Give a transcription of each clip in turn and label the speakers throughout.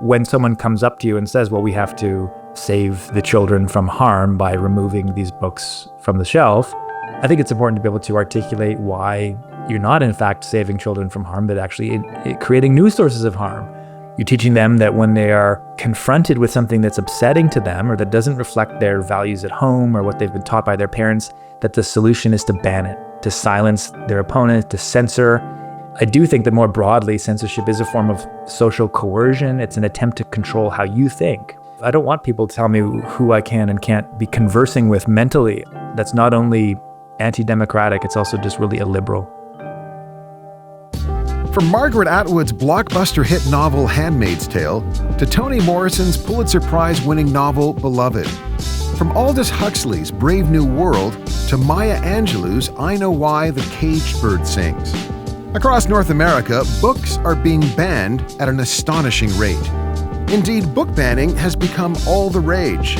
Speaker 1: when someone comes up to you and says, well, we have to save the children from harm by removing these books from the shelf, I think it's important to be able to articulate why you're not, in fact, saving children from harm, but actually creating new sources of harm. You're teaching them that when they are confronted with something that's upsetting to them or that doesn't reflect their values at home or what they've been taught by their parents, that the solution is to ban it, to silence their opponent, to censor. I do think that more broadly, censorship is a form of social coercion. It's an attempt to control how you think. I don't want people to tell me who I can and can't be conversing with mentally. That's not only anti-democratic, it's also just really illiberal.
Speaker 2: From Margaret Atwood's blockbuster hit novel Handmaid's Tale to Toni Morrison's Pulitzer Prize-winning novel Beloved. From Aldous Huxley's Brave New World to Maya Angelou's I Know Why the Caged Bird Sings. Across North America, books are being banned at an astonishing rate. Indeed, book banning has become all the rage.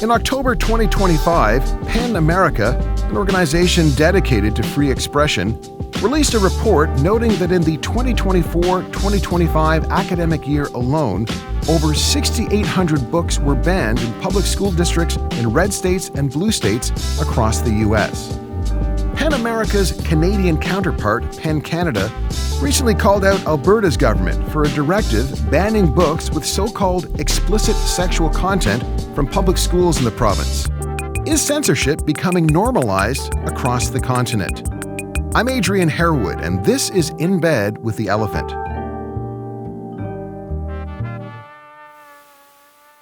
Speaker 2: In October 2025, PEN America, an organization dedicated to free expression, released a report noting that in the 2024-2025 academic year alone, over 6,800 books were banned in public school districts in red states and blue states across the U.S. PEN America's Canadian counterpart, PEN Canada, recently called out Alberta's government for a directive banning books with so-called explicit sexual content from public schools in the province. Is censorship becoming normalized across the continent? I'm Adrian Harewood, and this is In Bed with the Elephant.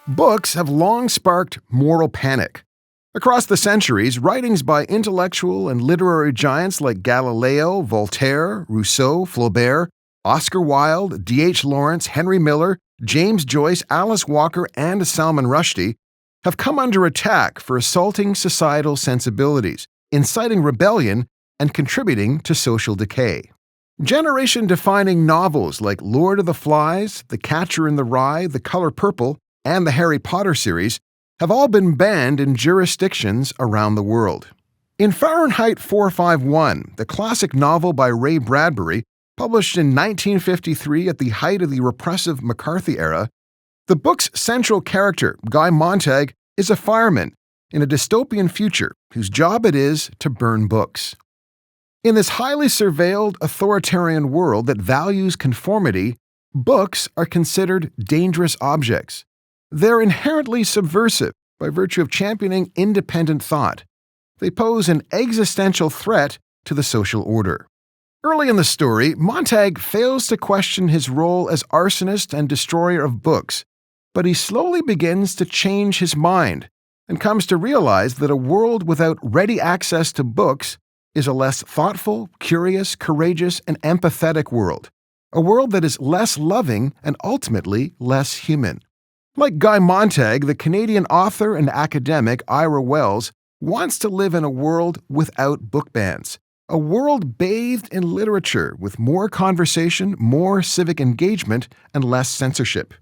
Speaker 2: Books have long sparked moral panic. Across the centuries, writings by intellectual and literary giants like Galileo, Voltaire, Rousseau, Flaubert, Oscar Wilde, D.H. Lawrence, Henry Miller, James Joyce, Alice Walker, and Salman Rushdie have come under attack for assaulting societal sensibilities, inciting rebellion, and contributing to social decay. Generation-defining novels like Lord of the Flies, The Catcher in the Rye, The Color Purple, and the Harry Potter series have all been banned in jurisdictions around the world. In Fahrenheit 451, the classic novel by Ray Bradbury, published in 1953 at the height of the repressive McCarthy era, the book's central character, Guy Montag, is a fireman in a dystopian future whose job it is to burn books. In this highly surveilled, authoritarian world that values conformity, books are considered dangerous objects. They're inherently subversive by virtue of championing independent thought. They pose an existential threat to the social order. Early in the story, Montag fails to question his role as arsonist and destroyer of books, but he slowly begins to change his mind and comes to realize that a world without ready access to books is a less thoughtful, curious, courageous, and empathetic world, a world that is less loving and ultimately less human. Like Guy Montag, the Canadian author and academic Ira Wells wants to live in a world without book bans, a world bathed in literature with more conversation, more civic engagement, and less censorship.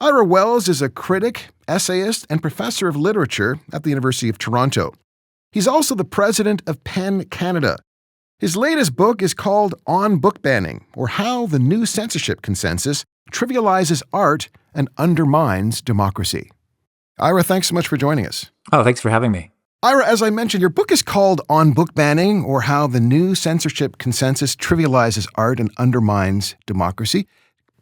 Speaker 2: Ira Wells is a critic, essayist, and professor of literature at the University of Toronto. He's also the president of PEN Canada. His latest book is called On Book Banning, or How the New Censorship Consensus Trivializes Art and Undermines Democracy. Ira, thanks so much for joining us.
Speaker 1: Oh, thanks for having me.
Speaker 2: Ira, as I mentioned, your book is called On Book Banning, or How the New Censorship Consensus Trivializes Art and Undermines Democracy.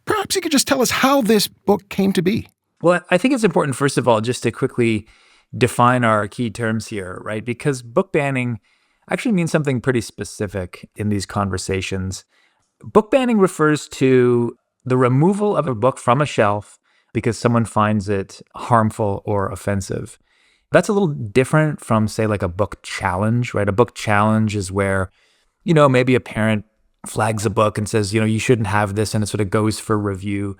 Speaker 2: Perhaps you could just tell us how this book came to be.
Speaker 1: Well, I think it's important, first of all, just to quickly define our key terms here, right? Because book banning actually means something pretty specific in these conversations. Book banning refers to the removal of a book from a shelf because someone finds it harmful or offensive. That's a little different from, say, like a book challenge, right? A book challenge is where, maybe a parent flags a book and says, you shouldn't have this, and it sort of goes for review.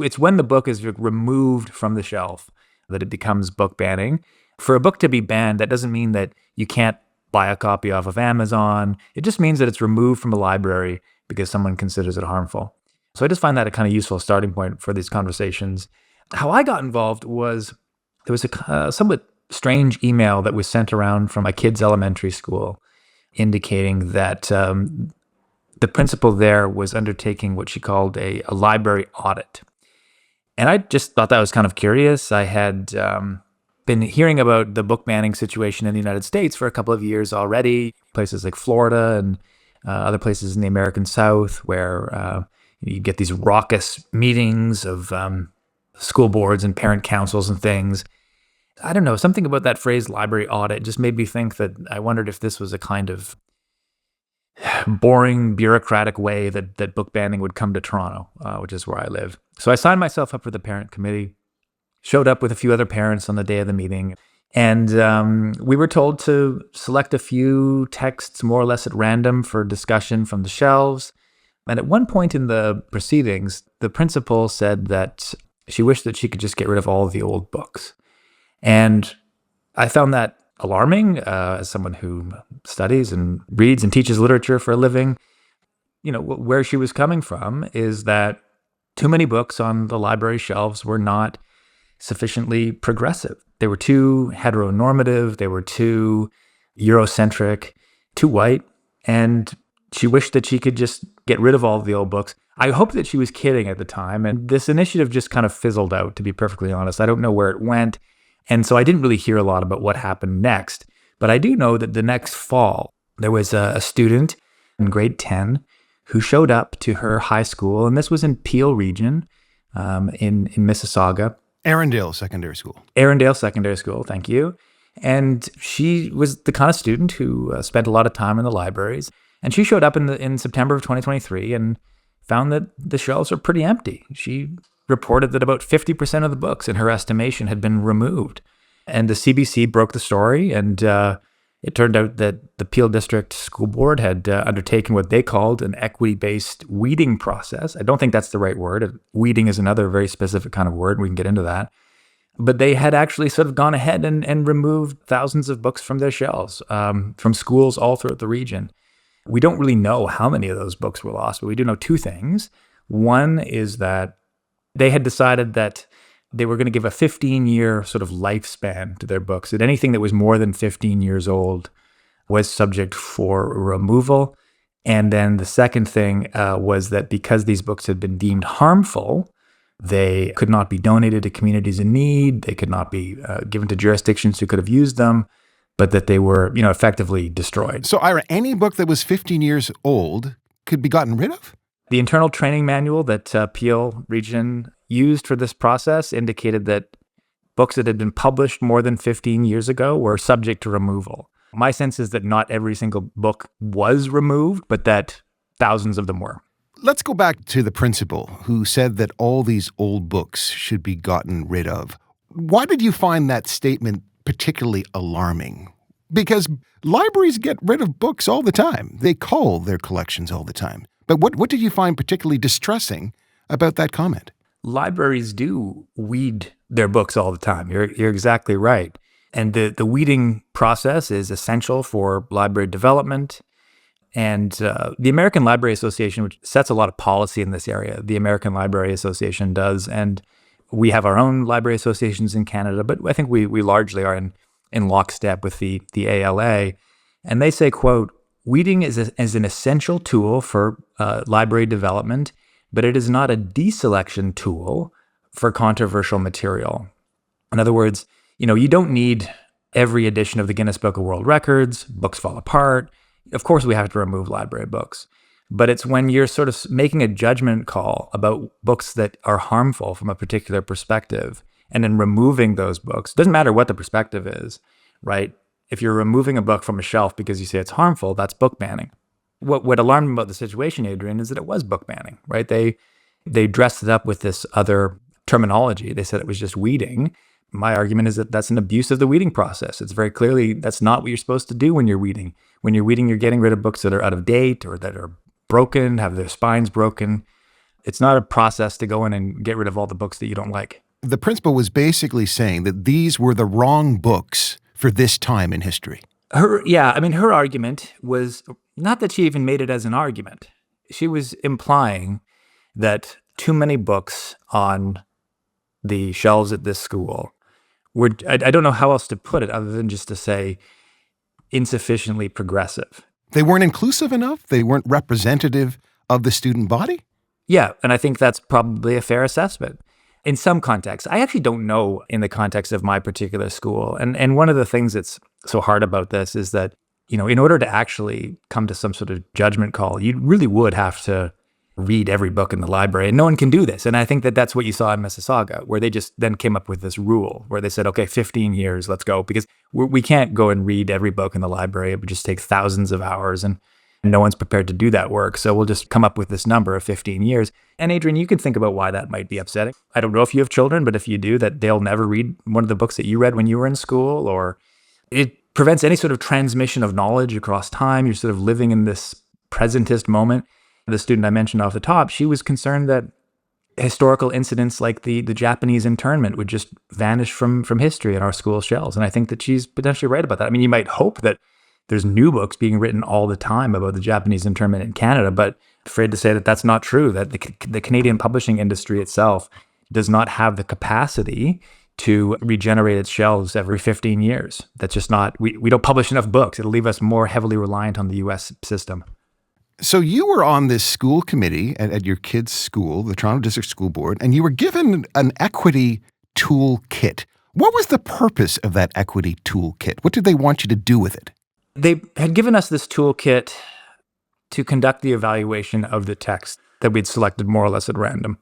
Speaker 1: It's when the book is removed from the shelf that it becomes book banning. For a book to be banned, that doesn't mean that you can't buy a copy off of Amazon. It just means that it's removed from a library because someone considers it harmful. So I just find that a kind of useful starting point for these conversations. How I got involved was there was a somewhat strange email that was sent around from a kid's elementary school indicating that the principal there was undertaking what she called a library audit. And I just thought that was kind of curious. I had been hearing about the book banning situation in the United States for a couple of years already, places like Florida and other places in the American South where you get these raucous meetings of school boards and parent councils and things. I don't know, something about that phrase library audit just made me think that I wondered if this was a kind of boring bureaucratic way that book banning would come to Toronto, which is where I live. So I signed myself up for the parent committee, showed up with a few other parents on the day of the meeting, and we were told to select a few texts more or less at random for discussion from the shelves. And at one point in the proceedings, the principal said that she wished that she could just get rid of all of the old books. And I found that alarming as someone who studies and reads and teaches literature for a living. You know, where she was coming from is that too many books on the library shelves were not sufficiently progressive. They were too heteronormative, they were too Eurocentric, too white, and she wished that she could just get rid of all of the old books. I hope that she was kidding at the time, and this initiative just kind of fizzled out, to be perfectly honest. I don't know where it went, and so I didn't really hear a lot about what happened next, but I do know that the next fall, there was a student in grade 10 who showed up to her high school, and this was in Peel region in Mississauga.
Speaker 2: Arundel Secondary School.
Speaker 1: Arundel Secondary School, thank you. And she was the kind of student who spent a lot of time in the libraries. And she showed up in September of 2023 and found that the shelves are pretty empty. She reported that about 50% of the books, in her estimation, had been removed. And the CBC broke the story, and it turned out that the Peel District School Board had undertaken what they called an equity-based weeding process. I don't think that's the right word. Weeding is another very specific kind of word. We can get into that. But they had actually sort of gone ahead and removed thousands of books from their shelves, from schools all throughout the region. We don't really know how many of those books were lost, but we do know two things. One is that they had decided that they were going to give a 15-year sort of lifespan to their books, that anything that was more than 15 years old was subject for removal. And then the second thing was that because these books had been deemed harmful, they could not be donated to communities in need, they could not be given to jurisdictions who could have used them, but that they were, effectively destroyed.
Speaker 2: So, Ira, any book that was 15 years old could be gotten rid of?
Speaker 1: The internal training manual that Peel Region used for this process indicated that books that had been published more than 15 years ago were subject to removal. My sense is that not every single book was removed, but that thousands of them were.
Speaker 2: Let's go back to the principal who said that all these old books should be gotten rid of. Why did you find that statement particularly alarming? Because libraries get rid of books all the time. They cull their collections all the time. But what did you find particularly distressing about that comment?
Speaker 1: Libraries do weed their books all the time. You're exactly right. And the weeding process is essential for library development. And the American Library Association, which sets a lot of policy in this area, the American Library Association does. And we have our own library associations in Canada, but I think we largely are in lockstep with the ALA. And they say, quote, "Weeding is an essential tool for library development, but it is not a deselection tool for controversial material." In other words, you don't need every edition of the Guinness Book of World Records. Books fall apart. Of course, we have to remove library books. But it's when you're sort of making a judgment call about books that are harmful from a particular perspective, and then removing those books. Doesn't matter what the perspective is, right? If you're removing a book from a shelf because you say it's harmful, that's book banning. What alarmed me about the situation, Adrian, is that it was book banning, right? They dressed it up with this other terminology. They said it was just weeding. My argument is that that's an abuse of the weeding process. It's very clearly that's not what you're supposed to do when you're weeding. When you're weeding, you're getting rid of books that are out of date or that are broken, have their spines broken. It's not a process to go in and get rid of all the books that you don't like.
Speaker 2: The principal was basically saying that these were the wrong books for this time in history.
Speaker 1: Her argument was not that she even made it as an argument. She was implying that too many books on the shelves at this school were, I don't know how else to put it other than just to say, insufficiently progressive.
Speaker 2: They weren't inclusive enough? They weren't representative of the student body?
Speaker 1: Yeah, and I think that's probably a fair assessment. In some contexts. I actually don't know in the context of my particular school. And one of the things that's so hard about this is that, in order to actually come to some sort of judgment call, you really would have to read every book in the library. And no one can do this. And I think that that's what you saw in Mississauga, where they just then came up with this rule where they said, okay, 15 years, let's go. Because we can't go and read every book in the library. It would just take thousands of hours. And no one's prepared to do that work. So we'll just come up with this number of 15 years. And Adrian, you can think about why that might be upsetting. I don't know if you have children, but if you do, that they'll never read one of the books that you read when you were in school, or it prevents any sort of transmission of knowledge across time. You're sort of living in this presentist moment. The student I mentioned off the top, she was concerned that historical incidents like the Japanese internment would just vanish from history in our school shelves. And I think that she's potentially right about that. I mean, you might hope that there's new books being written all the time about the Japanese internment in Canada, but afraid to say that that's not true, that the Canadian publishing industry itself does not have the capacity to regenerate its shelves every 15 years. That's just not, we don't publish enough books. It'll leave us more heavily reliant on the US system.
Speaker 2: So you were on this school committee at your kids' school, the Toronto District School Board, and you were given an equity toolkit. What was the purpose of that equity toolkit? What did they want you to do with it?
Speaker 1: They had given us this toolkit to conduct the evaluation of the text that we'd selected more or less at random.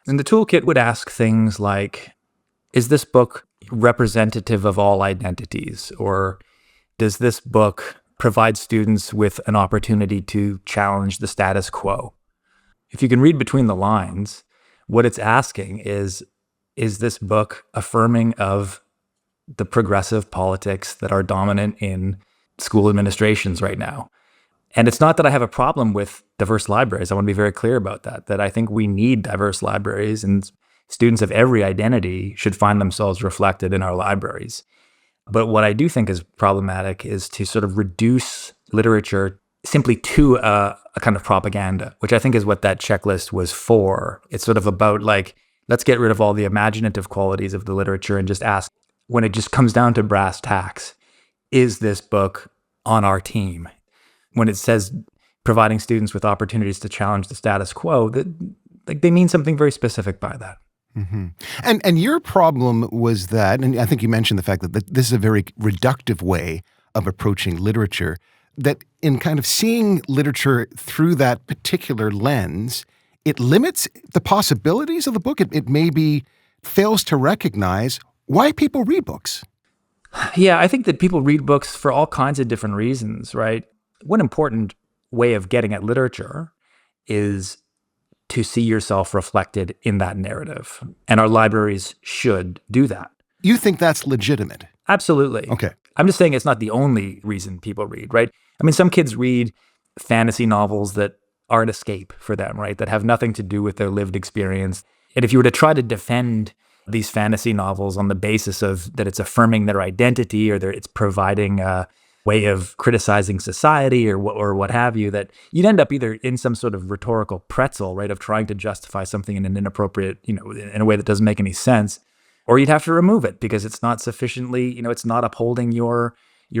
Speaker 1: And the toolkit would ask things like, is this book representative of all identities? Or does this book provide students with an opportunity to challenge the status quo? If you can read between the lines, what it's asking is this book affirming of the progressive politics that are dominant in school administrations right now? And it's not that I have a problem with diverse libraries. I want to be very clear about that I think we need diverse libraries, and students of every identity should find themselves reflected in our libraries. But what I do think is problematic is to sort of reduce literature simply to a kind of propaganda, which I think is what that checklist was for. It's sort of about like, let's get rid of all the imaginative qualities of the literature and just ask, when it just comes down to brass tacks, is this book on our team? When it says providing students with opportunities to challenge the status quo, that like they mean something very specific by that.
Speaker 2: Mm-hmm. And your problem was that, and I think you mentioned the fact that this is a very reductive way of approaching literature, that in kind of seeing literature through that particular lens, it limits the possibilities of the book. It maybe fails to recognize why people read books.
Speaker 1: Yeah, I think that people read books for all kinds of different reasons, right? One important way of getting at literature is to see yourself reflected in that narrative. And our libraries should do that.
Speaker 2: You think that's legitimate?
Speaker 1: Absolutely.
Speaker 2: Okay.
Speaker 1: I'm just saying it's not the only reason people read, right? I mean, some kids read fantasy novels that are an escape for them, right? That have nothing to do with their lived experience. And if you were to try to defend these fantasy novels on the basis of that it's affirming their identity, or it's providing a way of criticizing society, or what have you, that you'd end up either in some sort of rhetorical pretzel, right, of trying to justify something in an inappropriate, in a way that doesn't make any sense, or you'd have to remove it because it's not sufficiently, it's not upholding your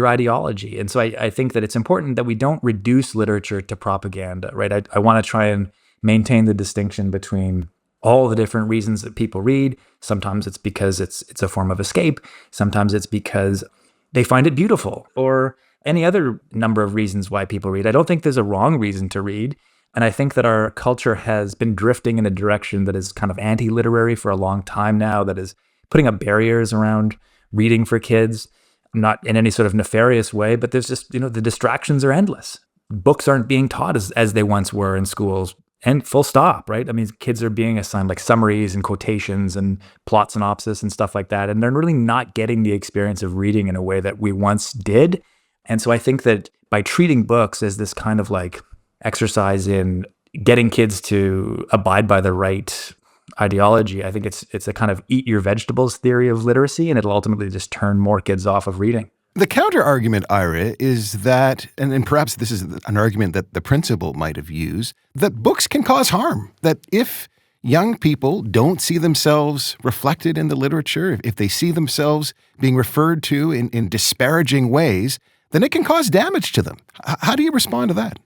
Speaker 1: ideology. And so I think that it's important that we don't reduce literature to propaganda, right? I want to try and maintain the distinction between all the different reasons that people read. Sometimes it's because it's a form of escape. Sometimes it's because they find it beautiful, or any other number of reasons why people read. I don't think there's a wrong reason to read. And I think that our culture has been drifting in a direction that is kind of anti-literary for a long time now, that is putting up barriers around reading for kids, not in any sort of nefarious way, but there's just, the distractions are endless. Books aren't being taught as they once were in schools. And full stop, right? I mean, kids are being assigned like summaries and quotations and plot synopsis and stuff like that. And they're really not getting the experience of reading in a way that we once did. And so I think that by treating books as this kind of like exercise in getting kids to abide by the right ideology, I think it's a kind of eat your vegetables theory of literacy, and it'll ultimately just turn more kids off of reading.
Speaker 2: The counter-argument, Ira, is that, and perhaps this is an argument that the principal might have used, that books can cause harm. That if young people don't see themselves reflected in the literature, if they see themselves being referred to in disparaging ways, then it can cause damage to them. How do you respond to that?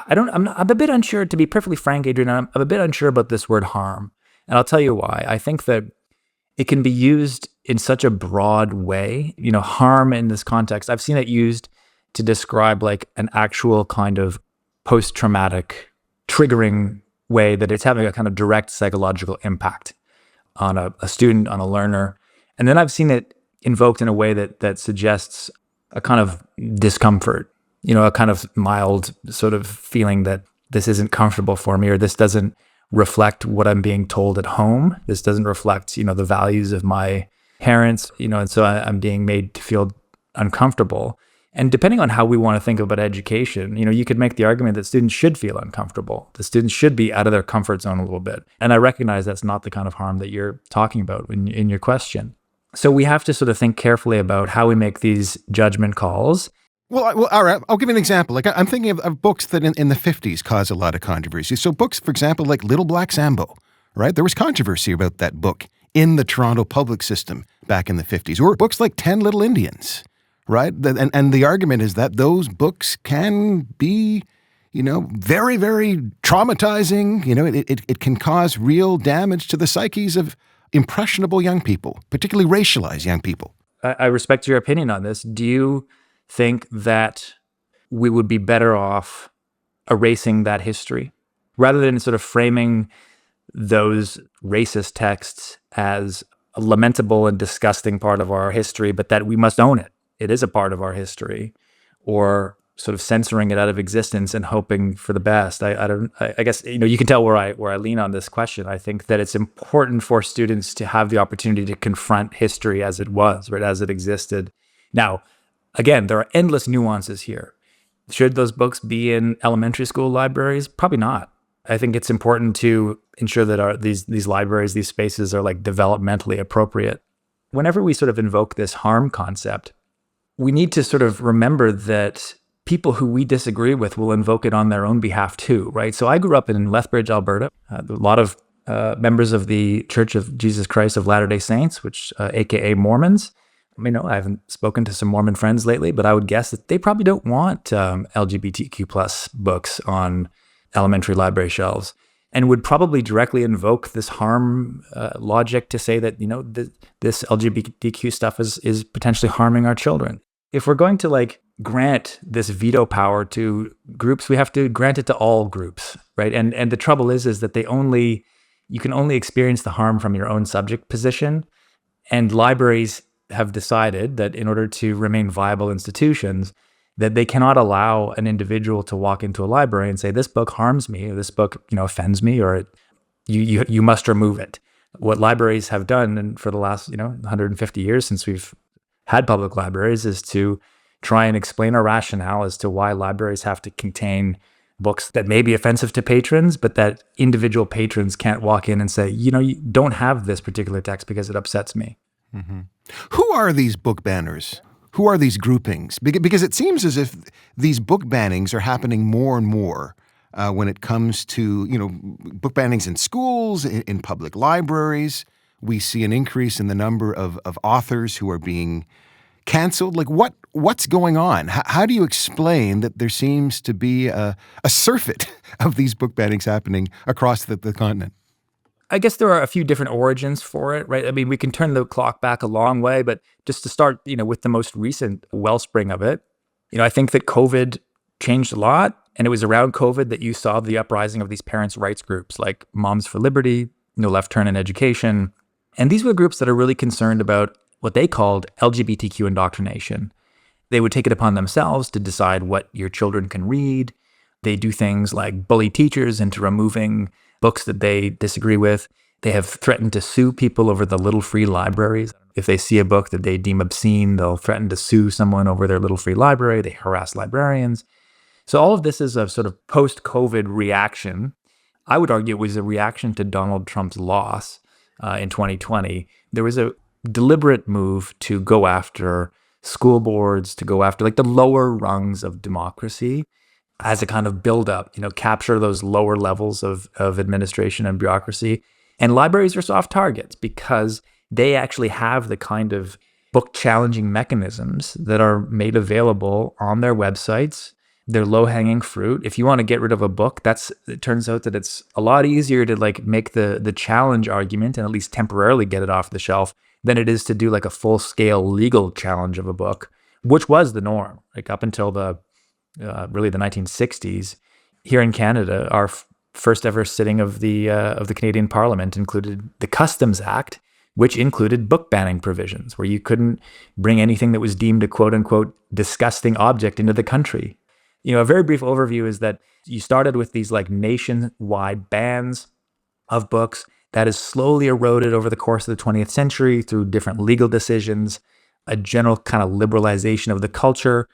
Speaker 1: I'm a bit unsure, to be perfectly frank, Adrian. I'm a bit unsure about this word harm. And I'll tell you why. I think that it can be used in such a broad way. Harm in this context, I've seen it used to describe like an actual kind of post-traumatic triggering way that it's having a kind of direct psychological impact on a student, on a learner. And then I've seen it invoked in a way that suggests a kind of discomfort, a kind of mild sort of feeling that this isn't comfortable for me, or this doesn't reflect what I'm being told at home. This doesn't reflect, the values of my parents, and so I'm being made to feel uncomfortable. And depending on how we want to think about education, you could make the argument that students should feel uncomfortable. The students should be out of their comfort zone a little bit. And I recognize that's not the kind of harm that you're talking about in your question. So we have to sort of think carefully about how we make these judgment calls.
Speaker 2: Well, all right. I'll give you an example. Like I'm thinking of books that in the 50s caused a lot of controversy. So books, for example, like Little Black Sambo, right? There was controversy about that book in the Toronto public system back in the 50s. Or books like 10 Little Indians, right? And the argument is that those books can be, very, very traumatizing. It can cause real damage to the psyches of impressionable young people, particularly racialized young people.
Speaker 1: I respect your opinion on this. Do you think that we would be better off erasing that history rather than sort of framing those racist texts as a lamentable and disgusting part of our history, but that we must own it? It is a part of our history, or sort of censoring it out of existence and hoping for the best. I guess, you can tell where I lean on this question. I think that it's important for students to have the opportunity to confront history as it was, right, as it existed. Now, again, there are endless nuances here. Should those books be in elementary school libraries? Probably not. I think it's important to ensure that these libraries, these spaces are like developmentally appropriate. Whenever we sort of invoke this harm concept, we need to sort of remember that people who we disagree with will invoke it on their own behalf too, right? So I grew up in Lethbridge, Alberta. A lot of members of the Church of Jesus Christ of Latter-day Saints, which AKA Mormons. I haven't spoken to some Mormon friends lately, but I would guess that they probably don't want LGBTQ plus books on elementary library shelves, and would probably directly invoke this harm logic to say that, this LGBTQ stuff is potentially harming our children. If we're going to grant this veto power to groups, we have to grant it to all groups, right? And the trouble is that you can only experience the harm from your own subject position. And libraries have decided that in order to remain viable institutions, that they cannot allow an individual to walk into a library and say, this book harms me, or this book, offends me, or you must remove it. What libraries have done, and for the last, 150 years since we've had public libraries, is to try and explain a rationale as to why libraries have to contain books that may be offensive to patrons, but that individual patrons can't walk in and say, you don't have this particular text because it upsets me.
Speaker 2: Mm-hmm. Who are these book banners? Who are these groupings? Because it seems as if these book bannings are happening more and more when it comes to, book bannings in schools, in public libraries. We see an increase in the number of authors who are being canceled. What's going on? How do you explain that there seems to be a surfeit of these book bannings happening across the continent?
Speaker 1: I guess there are a few different origins for it, right? We can turn the clock back a long way, but just to start, with the most recent wellspring of it, I think that COVID changed a lot. And it was around COVID that you saw the uprising of these parents' rights groups like Moms for Liberty, Left Turn in Education. And these were groups that are really concerned about what they called LGBTQ indoctrination. They would take it upon themselves to decide what your children can read. They do things like bully teachers into removing books that they disagree with. They have threatened to sue people over the little free libraries. If they see a book that they deem obscene, they'll threaten to sue someone over their little free library. They harass librarians. So all of this is a sort of post-COVID reaction. I would argue it was a reaction to Donald Trump's loss in 2020. There was a deliberate move to go after school boards, to go after the lower rungs of democracy as a kind of buildup, capture those lower levels of administration and bureaucracy. And libraries are soft targets because they actually have the kind of book challenging mechanisms that are made available on their websites They're low-hanging fruit. If you want to get rid of a book, it turns out that it's a lot easier to like make the challenge argument and at least temporarily get it off the shelf than it is to do like a full-scale legal challenge of a book, which was the norm, like up until really the 1960s. Here in Canada, our first ever sitting of the Canadian Parliament included the Customs Act, which included book banning provisions, where you couldn't bring anything that was deemed a quote unquote disgusting object into the country. A very brief overview is that you started with these like nationwide bans of books that has slowly eroded over the course of the 20th century through different legal decisions, a general kind of liberalization of the culture.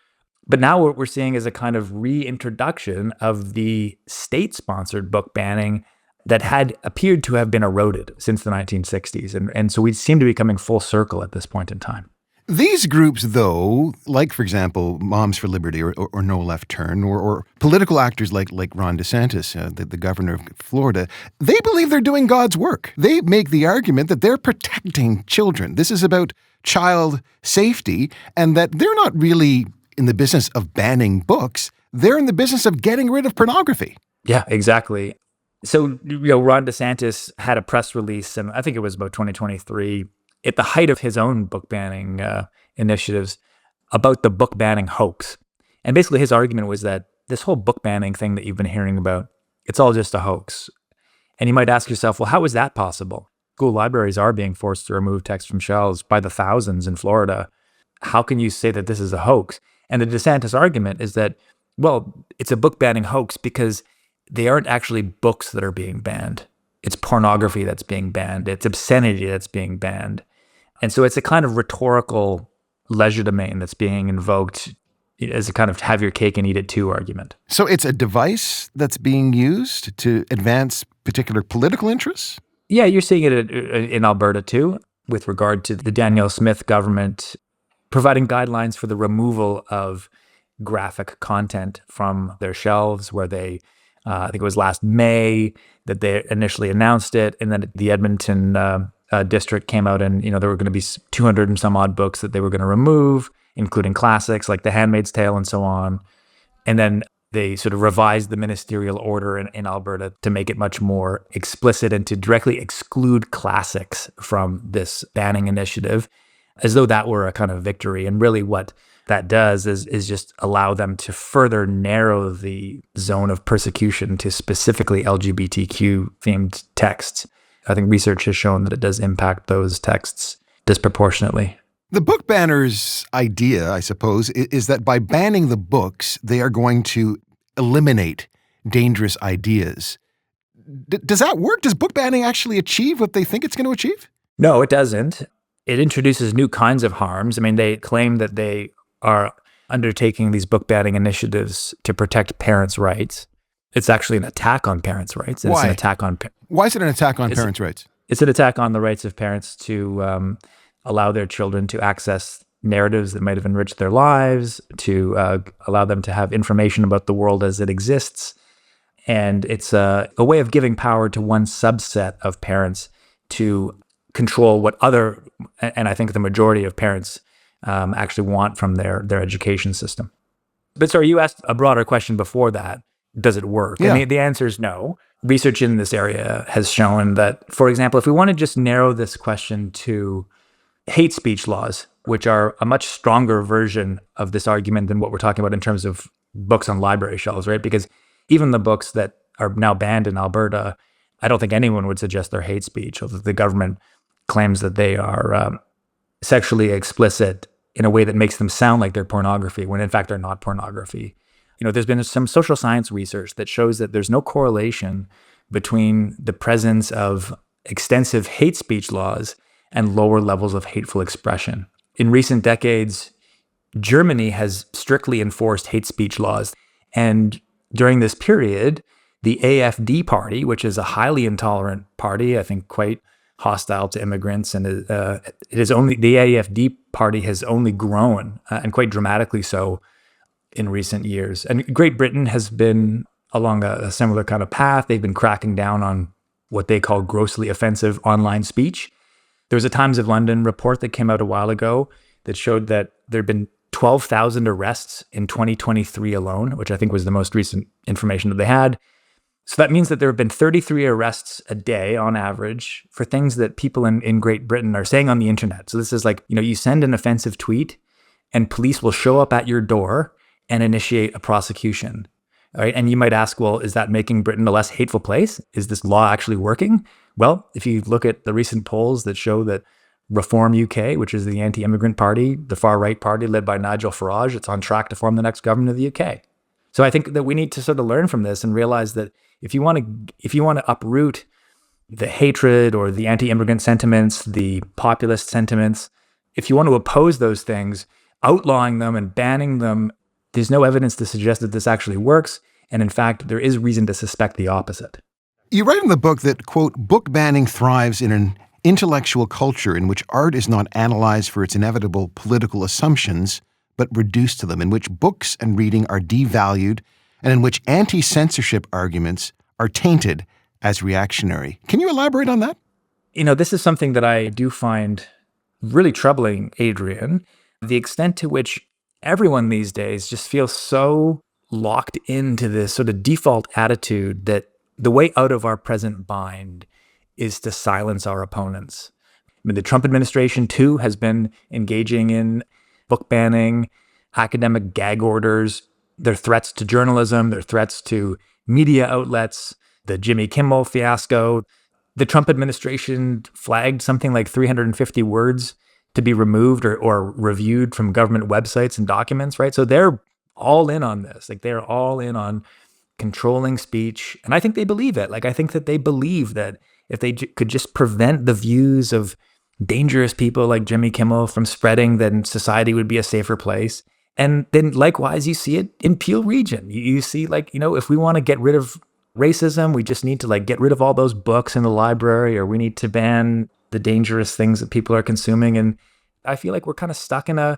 Speaker 1: But now what we're seeing is a kind of reintroduction of the state-sponsored book banning that had appeared to have been eroded since the 1960s. And so we seem to be coming full circle at this point in time.
Speaker 2: These groups, though, like, for example, Moms for Liberty or No Left Turn, or political actors like Ron DeSantis, the governor of Florida, they believe they're doing God's work. They make the argument that they're protecting children. This is about child safety, and that they're not really in the business of banning books. They're in the business of getting rid of pornography.
Speaker 1: Yeah, exactly. So, Ron DeSantis had a press release, and I think it was about 2023, at the height of his own book banning initiatives, about the book banning hoax. And basically his argument was that this whole book banning thing that you've been hearing about, it's all just a hoax. And you might ask yourself, well, how is that possible? School libraries are being forced to remove text from shelves by the thousands in Florida. How can you say that this is a hoax? And the DeSantis argument is that, well, it's a book banning hoax because they aren't actually books that are being banned. It's pornography that's being banned. It's obscenity that's being banned. And so it's a kind of rhetorical legerdemain that's being invoked as a kind of have your cake and eat it too argument.
Speaker 2: So it's a device that's being used to advance particular political interests?
Speaker 1: Yeah, you're seeing it in Alberta too, with regard to the Danielle Smith government providing guidelines for the removal of graphic content from their shelves, where they, I think it was last May that they initially announced it, and then the Edmonton district came out and, there were going to be 200 and some odd books that they were going to remove, including classics like The Handmaid's Tale and so on. And then they sort of revised the ministerial order in Alberta to make it much more explicit and to directly exclude classics from this banning initiative, as though that were a kind of victory. And really what that does is just allow them to further narrow the zone of persecution to specifically LGBTQ-themed texts. I think research has shown that it does impact those texts disproportionately.
Speaker 2: The book banners' idea, I suppose, is that by banning the books, they are going to eliminate dangerous ideas. Does that work? Does book banning actually achieve what they think it's going to achieve?
Speaker 1: No, it doesn't. It introduces new kinds of harms. I mean, they claim that they are undertaking these book banning initiatives to protect parents' rights. It's actually an attack on parents' rights.
Speaker 2: Why?
Speaker 1: It's an attack on
Speaker 2: Why is it an attack on parents' rights?
Speaker 1: It's an attack on the rights of parents to allow their children to access narratives that might have enriched their lives, to allow them to have information about the world as it exists. And it's a way of giving power to one subset of parents to control what other, and I think the majority of parents actually want from their education system. But sorry, you asked a broader question before that. Does it work?
Speaker 2: Yeah.
Speaker 1: And the answer is no. Research in this area has shown that, for example, if we want to just narrow this question to hate speech laws, which are a much stronger version of this argument than what we're talking about in terms of books on library shelves, right? Because even the books that are now banned in Alberta, I don't think anyone would suggest they're hate speech, although the government claims that they are sexually explicit in a way that makes them sound like they're pornography, when in fact they're not pornography. There's been some social science research that shows that there's no correlation between the presence of extensive hate speech laws and lower levels of hateful expression. In recent decades, Germany has strictly enforced hate speech laws. And during this period, the AfD party, which is a highly intolerant party, I think quite hostile to immigrants, and the AfD party has only grown, and quite dramatically so, in recent years. And Great Britain has been along a similar kind of path. They've been cracking down on what they call grossly offensive online speech. There was a Times of London report that came out a while ago that showed that there had been 12,000 arrests in 2023 alone, which I think was the most recent information that they had. So that means that there have been 33 arrests a day on average for things that people in Great Britain are saying on the internet. So this is like, you send an offensive tweet and police will show up at your door and initiate a prosecution. All right. And you might ask, well, is that making Britain a less hateful place? Is this law actually working? Well, if you look at the recent polls that show that Reform UK, which is the anti-immigrant party, the far-right party led by Nigel Farage, it's on track to form the next government of the UK. So I think that we need to sort of learn from this and realize that if you want to uproot the hatred or the anti-immigrant sentiments, the populist sentiments, if you want to oppose those things, outlawing them and banning them, there's no evidence to suggest that this actually works. And in fact, there is reason to suspect the opposite.
Speaker 2: You write in the book that, quote, book banning thrives in an intellectual culture in which art is not analyzed for its inevitable political assumptions, but reduced to them, in which books and reading are devalued, and in which anti-censorship arguments are tainted as reactionary. Can you elaborate on that?
Speaker 1: This is something that I do find really troubling, Adrian, the extent to which everyone these days just feels so locked into this sort of default attitude that the way out of our present bind is to silence our opponents. I mean, the Trump administration, too, has been engaging in book banning, academic gag orders, their threats to journalism, their threats to media outlets, the Jimmy Kimmel fiasco. The Trump administration flagged something like 350 words to be removed or reviewed from government websites and documents, right? So they're all in on this. Like, they're all in on controlling speech. And I think they believe it. Like, I think that they believe that if they could just prevent the views of dangerous people like Jimmy Kimmel from spreading, then society would be a safer place. And then likewise, you see it in Peel region. You see, like, if we want to get rid of racism, we just need to get rid of all those books in the library, or we need to ban the dangerous things that people are consuming. And I feel like we're kind of stuck in a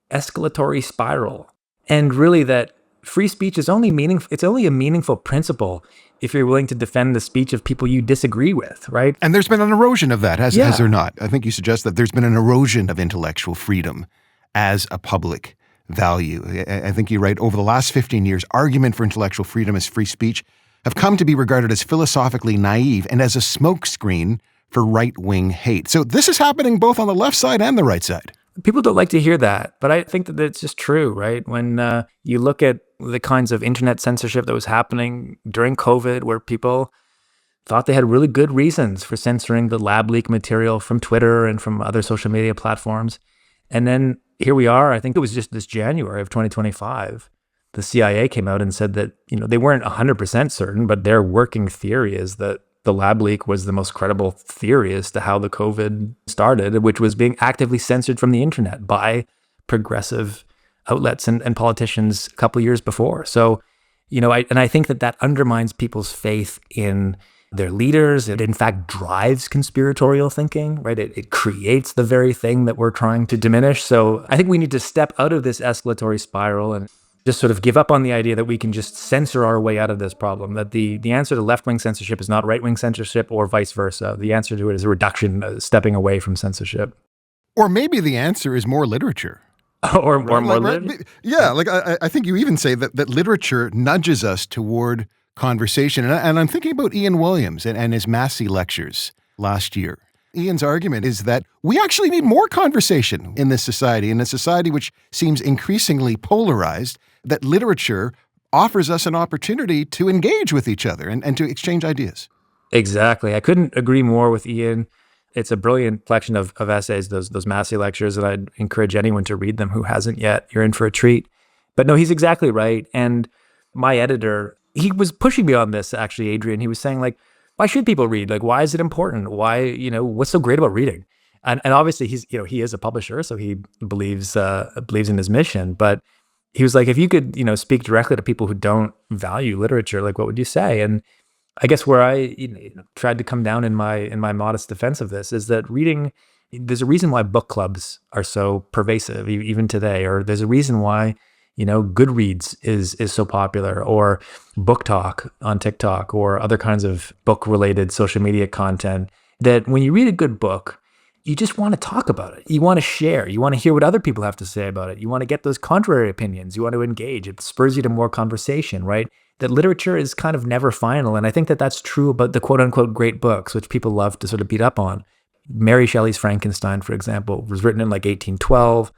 Speaker 1: escalatory spiral. And really that free speech is only it's only a meaningful principle if you're willing to defend the speech of people you disagree with, right?
Speaker 2: And there's been an erosion of that, has there not? I think you suggest that there's been an erosion of intellectual freedom as a public value. I think you write, over the last 15 years, argument for intellectual freedom as free speech have come to be regarded as philosophically naive and as a smokescreen for right-wing hate. So this is happening both on the left side and the right side.
Speaker 1: People don't like to hear that, but I think that it's just true, right? When you look at the kinds of internet censorship that was happening during COVID, where people thought they had really good reasons for censoring the lab leak material from Twitter and from other social media platforms. And then here we are, I think it was just this January of 2025, the CIA came out and said that, they weren't 100% certain, but their working theory is that the lab leak was the most credible theory as to how the COVID started, which was being actively censored from the internet by progressive outlets and politicians a couple of years before. So, I think that undermines people's faith in their leaders. It in fact drives conspiratorial thinking, right? It creates the very thing that we're trying to diminish. So I think we need to step out of this escalatory spiral and just sort of give up on the idea that we can just censor our way out of this problem, that the answer to left-wing censorship is not right-wing censorship or vice versa. The answer to it is a reduction, stepping away from censorship.
Speaker 2: Or maybe the answer is more literature.
Speaker 1: or more literature.
Speaker 2: Right? Yeah, I think you even say that literature nudges us toward conversation. And I'm thinking about Ian Williams and his Massey lectures last year. Ian's argument is that we actually need more conversation in this society, in a society which seems increasingly polarized, that literature offers us an opportunity to engage with each other and to exchange ideas.
Speaker 1: Exactly. I couldn't agree more with Ian. It's a brilliant collection of essays, those Massey lectures, and I'd encourage anyone to read them who hasn't yet. You're in for a treat. But no, he's exactly right. And my editor, he was pushing me on this, actually, Adrian. He was saying, why should people read? Why is it important? Why, what's so great about reading? And obviously he is a publisher, so he believes in his mission. But he was like, if you could, speak directly to people who don't value literature, what would you say? And I guess where I tried to come down in my modest defense of this is that reading, there's a reason why book clubs are so pervasive even today, or there's a reason why Goodreads is so popular, or Book Talk on TikTok, or other kinds of book-related social media content. That when you read a good book, you just want to talk about it. You want to share. You want to hear what other people have to say about it. You want to get those contrary opinions. You want to engage. It spurs you to more conversation, right? That literature is kind of never final. And I think that that's true about the quote unquote great books, which people love to sort of beat up on. Mary Shelley's Frankenstein, for example, was written in like 1812.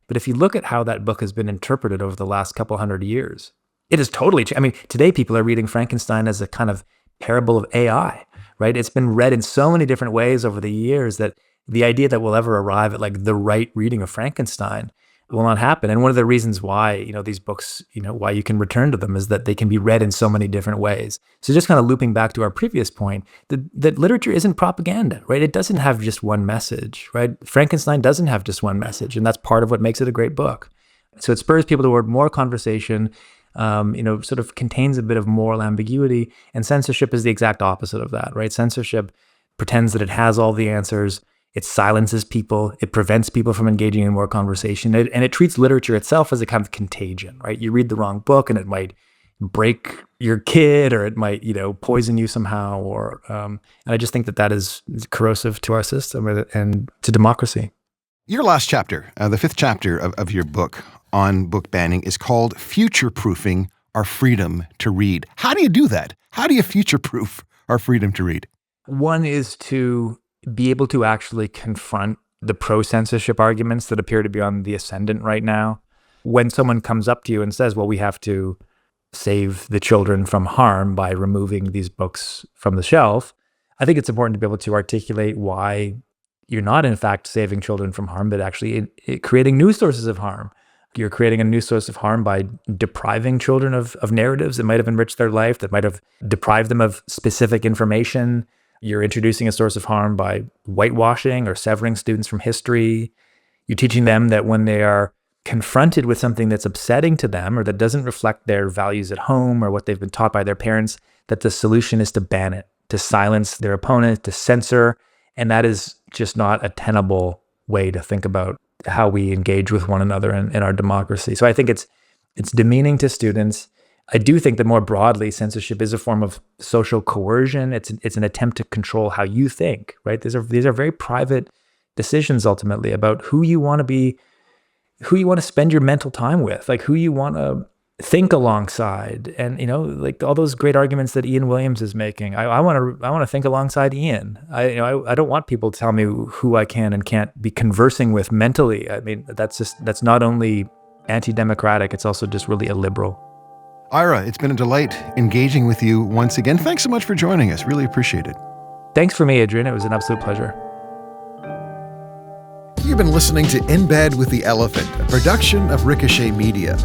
Speaker 1: But if you look at how that book has been interpreted over the last couple hundred years, it is totally changed. I mean, today people are reading Frankenstein as a kind of parable of AI, right? It's been read in so many different ways over the years that the idea that we'll ever arrive at like the right reading of Frankenstein will not happen. And one of the reasons why, these books, why you can return to them is that they can be read in so many different ways. So just kind of looping back to our previous point, that literature isn't propaganda, right? It doesn't have just one message, right? Frankenstein doesn't have just one message, and that's part of what makes it a great book. So it spurs people toward more conversation, sort of contains a bit of moral ambiguity, and censorship is the exact opposite of that, right? Censorship pretends that it has all the answers. It silences people. It prevents people from engaging in more conversation. And it treats literature itself as a kind of contagion, right? You read the wrong book and it might break your kid, or it might, poison you somehow. And I just think that is corrosive to our system and to democracy.
Speaker 2: Your last chapter, the fifth chapter of your book on book banning, is called Future-Proofing Our Freedom to Read. How do you do that? How do you future-proof our freedom to read?
Speaker 1: One is to be able to actually confront the pro-censorship arguments that appear to be on the ascendant right now. When someone comes up to you and says, well, we have to save the children from harm by removing these books from the shelf, I think it's important to be able to articulate why you're not, in fact, saving children from harm, but actually creating new sources of harm. You're creating a new source of harm by depriving children of narratives that might have enriched their life, that might have deprived them of specific information. You're introducing a source of harm by whitewashing or severing students from history. You're teaching them that when they are confronted with something that's upsetting to them or that doesn't reflect their values at home or what they've been taught by their parents, that the solution is to ban it, to silence their opponent, to censor. And that is just not a tenable way to think about how we engage with one another in our democracy. So I think it's demeaning to students. I do think that more broadly, censorship is a form of social coercion. It's an attempt to control how you think, right? These are very private decisions ultimately about who you want to be, who you want to spend your mental time with, like who you want to think alongside. And, like all those great arguments that Ian Williams is making. I want to think alongside Ian. I don't want people to tell me who I can and can't be conversing with mentally. I mean, that's not only anti-democratic, it's also just really illiberal.
Speaker 2: Ira, it's been a delight engaging with you once again. Thanks so much for joining us. Really appreciate it.
Speaker 1: Thanks for me, Adrian. It was an absolute pleasure.
Speaker 2: You've been listening to In Bed with the Elephant, a production of Ricochet Media.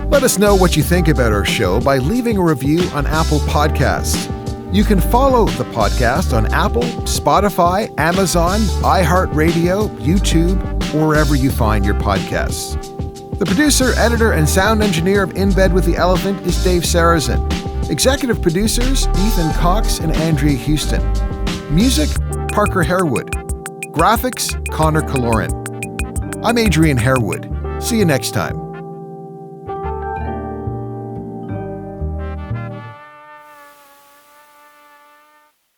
Speaker 2: Let us know what you think about our show by leaving a review on Apple Podcasts. You can follow the podcast on Apple, Spotify, Amazon, iHeartRadio, YouTube, or wherever you find your podcasts. The producer, editor, and sound engineer of In Bed with the Elephant is Dave Sarrazin. Executive producers, Ethan Cox and Andrea Houston. Music, Parker Harewood. Graphics, Connor Kaloran. I'm Adrian Harewood. See you next time.